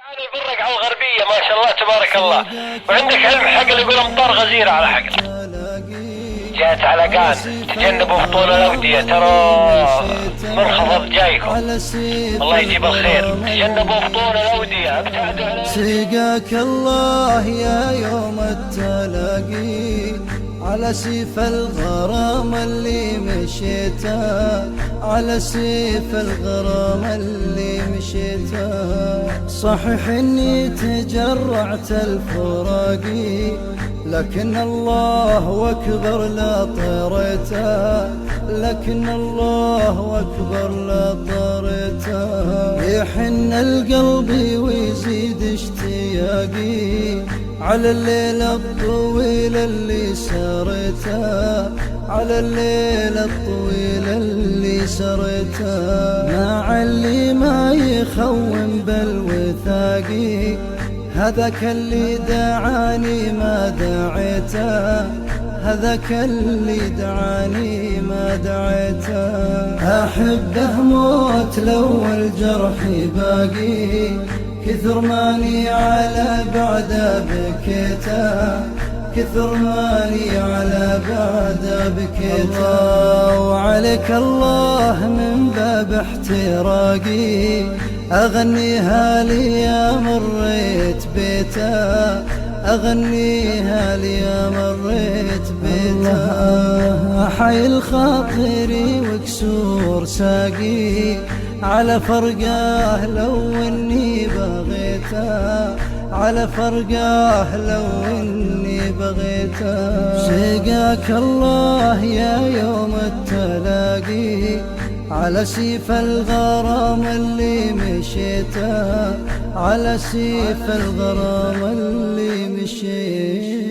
البرق على الغربية ما شاء الله تبارك الله. وعندك علم حقل يقول امطار غزيرة على حقل. جات على قان تجنبوا بطول الأودية ترى منخفض جايكم. الله يجيب الخير. تجنبوا بطول الأودية ابتعدوا على سقاك الله يا يوم التلاقي على سيف الغرام اللي مشيته، على سيف الغرام اللي مشيته. صحيح اني تجرعت الفراقي لكن الله اكبر لا طريته، لكن الله اكبر لا طريته. يحن القلب ويزيد اشتياقي على الليل الطويل اللي سرته، على الليل الطويل اللي سرته. مع اللي ما يخون بالوثاقي هذاك اللي دعاني ما دعيته، هذاك اللي دعاني ما دعيته. أحبه موت لو الجرح باقي كثر ماني على بعده بكيته، كثر ماني على بعده بكيته. الله وعليك الله من باب احتراقي أغنيها لي يا مريت بيته، أغنيها لي يا مريت بيته. أحي الخاطري وكسور ساقي على فرقاه لو اني بغيته، على فرقاه لو اني بغيته. سقاك الله يا يوم التلاقي على سيف الغرام اللي مشيته، على سيف الغرام اللي مشيته.